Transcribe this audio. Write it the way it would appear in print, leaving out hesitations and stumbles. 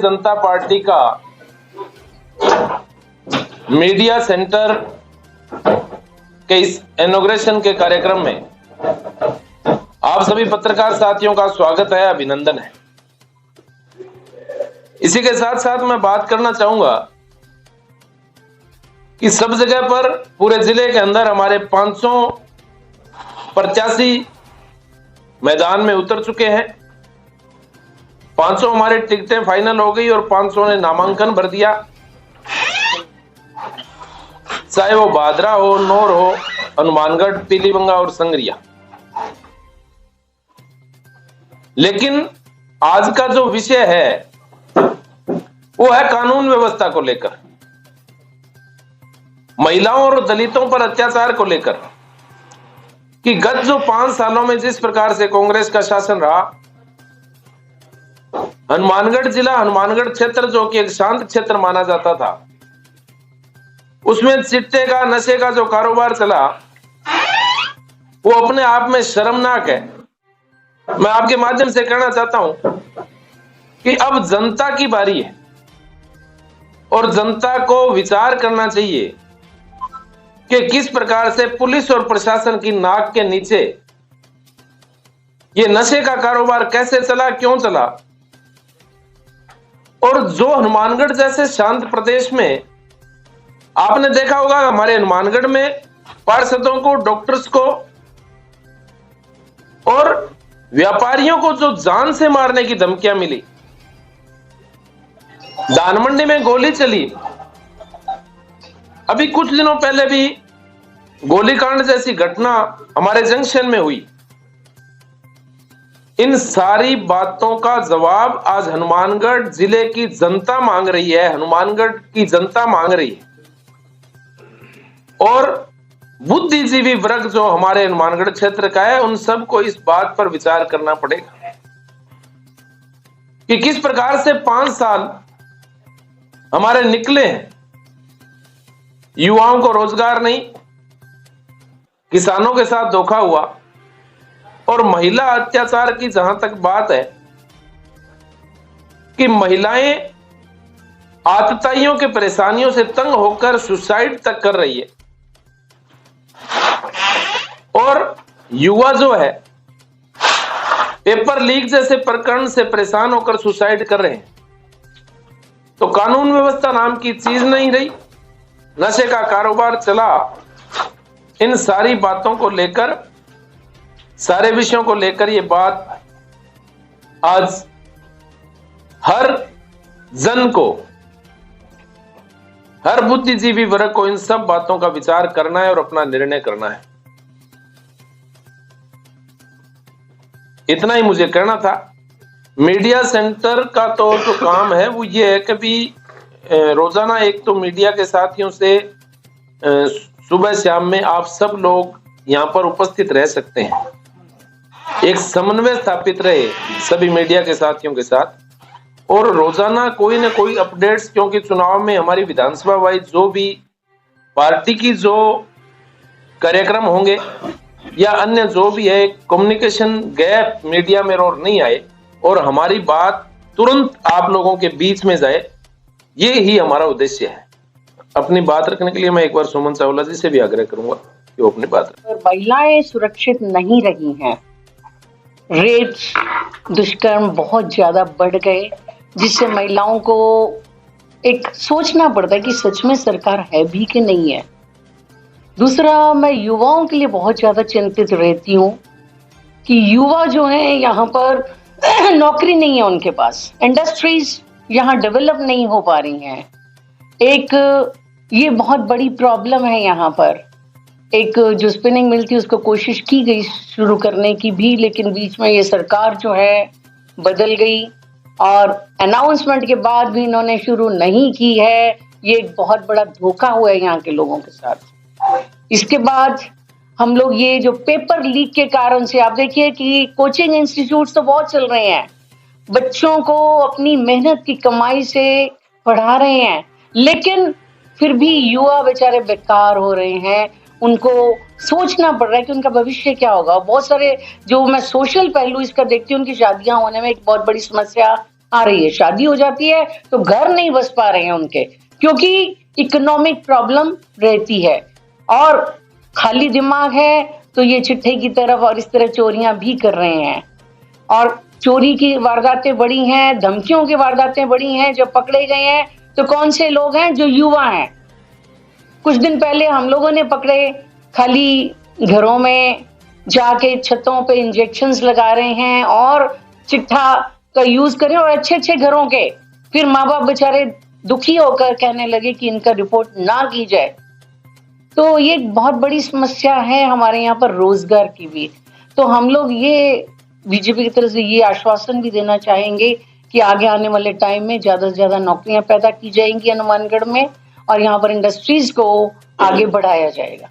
जनता party का media centre के इस इनॉग्रेशन के कार्यक्रम में आप सभी पत्रकार साथियों का स्वागत है, अभिनंदन है। इसी के साथ साथ मैं बात करना चाहूंगा कि सब जगह पर पूरे जिले के अंदर हमारे 500 प्रत्याशी मैदान में उतर चुके हैं। 500 हमारे टिकटें फाइनल हो गई और 500 ने नामांकन भर दिया, चाहे वो भादरा हो, नौर हो, हनुमानगढ़, पीलीबंगा और संगरिया। लेकिन आज का जो विषय है वो है कानून व्यवस्था को लेकर, महिलाओं और दलितों पर अत्याचार को लेकर, कि गत जो 5 सालों में जिस प्रकार से कांग्रेस का शासन रहा, हनुमानगढ़ जिला, हनुमानगढ़ क्षेत्र जो कि एक शांत क्षेत्र माना जाता था, उसमें चिट्टे का, नशे का जो कारोबार चला वो अपने आप में शर्मनाक है। मैं आपके माध्यम से कहना चाहता हूं कि अब जनता की बारी है और जनता को विचार करना चाहिए कि किस प्रकार से पुलिस और प्रशासन की नाक के नीचे ये नशे का कारोबार कैसे चला, क्यों चला। और जो हनुमानगढ़ जैसे शांत प्रदेश में आपने देखा होगा, हमारे हनुमानगढ़ में पार्षदों को, डॉक्टर्स को और व्यापारियों को जो जान से मारने की धमकियां मिली, धानमंडी में गोली चली, अभी कुछ दिनों पहले भी गोलीकांड जैसी घटना हमारे जंक्शन में हुई। इन सारी बातों का जवाब आज हनुमानगढ़ जिले की जनता मांग रही है, हनुमानगढ़ की जनता मांग रही है। और बुद्धिजीवी वर्ग जो हमारे हनुमानगढ़ क्षेत्र का है, उन सबको इस बात पर विचार करना पड़ेगा कि किस प्रकार से 5 साल हमारे निकले हैं, युवाओं को रोजगार नहीं, किसानों के साथ धोखा हुआ, और महिला अत्याचार की जहां तक बात है कि महिलाएं आतताइयों के परेशानियों से तंग होकर सुसाइड तक कर रही है, और युवा जो है पेपर लीक जैसे प्रकरण से परेशान होकर सुसाइड कर रहे हैं। तो कानून व्यवस्था नाम की चीज नहीं रही, नशे का कारोबार चला। इन सारी बातों को लेकर, सारे विषयों को लेकर ये बात आज हर जन को, हर बुद्धिजीवी वर्ग को इन सब बातों का विचार करना है और अपना निर्णय करना है। इतना ही मुझे कहना था। मीडिया सेंटर का तो जो काम है वो ये है कि भी रोजाना एक तो मीडिया के साथियों से सुबह शाम में आप सब लोग यहाँ पर उपस्थित रह सकते हैं, एक समन्वय स्थापित रहे सभी मीडिया के साथियों के साथ, और रोजाना कोई ना कोई अपडेट्स, क्योंकि चुनाव में हमारी विधानसभा वाइज जो भी पार्टी की जो कार्यक्रम होंगे या अन्य जो भी है, कम्युनिकेशन गैप मीडिया में और नहीं आए और हमारी बात तुरंत आप लोगों के बीच में जाए, ये ही हमारा उद्देश्य है। अपनी बात रखने के लिए मैं एक बार सुमन चावला जी से भी आग्रह करूंगा कि वो अपनी बात रखें। महिलाएं सुरक्षित नहीं रही हैं, रेप, दुष्कर्म बहुत ज्यादा बढ़ गए, जिससे महिलाओं को एक सोचना पड़ता है कि सच में सरकार है भी कि नहीं है। दूसरा, मैं युवाओं के लिए बहुत ज्यादा चिंतित रहती हूँ कि युवा जो है यहाँ पर नौकरी नहीं है उनके पास, इंडस्ट्रीज यहाँ डेवलप नहीं हो पा रही हैं। एक ये बहुत बड़ी प्रॉब्लम है यहाँ पर। एक जो स्पिनिंग मिल थी उसको कोशिश की गई शुरू करने की भी, लेकिन बीच में ये सरकार जो है बदल गई और अनाउंसमेंट के बाद भी इन्होंने शुरू नहीं की है। ये एक बहुत बड़ा धोखा हुआ है यहाँ के लोगों के साथ। इसके बाद हम लोग ये जो पेपर लीक के कारण से, आप देखिए कि कोचिंग इंस्टीट्यूट्स तो बहुत चल रहे हैं, बच्चों को अपनी मेहनत की कमाई से पढ़ा रहे हैं, लेकिन फिर भी युवा बेचारे बेकार हो रहे हैं। उनको सोचना पड़ रहा है कि उनका भविष्य क्या होगा। बहुत सारे जो मैं सोशल पहलू इसका देखती हूँ, उनकी शादियां होने में एक बहुत बड़ी समस्या आ रही है, शादी हो जाती है तो घर नहीं बस पा रहे हैं उनके, क्योंकि इकोनॉमिक प्रॉब्लम रहती है। और खाली दिमाग है तो ये चिट्ठे की तरफ और इस तरह चोरियां भी कर रहे हैं। और चोरी की वारदातें बढ़ी हैं, धमकियों की वारदातें बढ़ी हैं। जब पकड़े गए हैं तो कौन से लोग हैं? जो युवा हैं। कुछ दिन पहले हम लोगों ने पकड़े, खाली घरों में जाके छतों पे इंजेक्शंस लगा रहे हैं और चिट्ठा का यूज करें, और अच्छे अच्छे घरों के। फिर माँ बाप बेचारे दुखी होकर कहने लगे कि इनका रिपोर्ट ना की जाए। तो ये एक बहुत बड़ी समस्या है हमारे यहाँ पर रोजगार की भी। तो हम लोग ये बीजेपी की तरफ से ये आश्वासन भी देना चाहेंगे कि आगे आने वाले टाइम में ज्यादा से ज्यादा नौकरियां पैदा की जाएंगी हनुमानगढ़ में, और यहाँ पर इंडस्ट्रीज को आगे बढ़ाया जाएगा।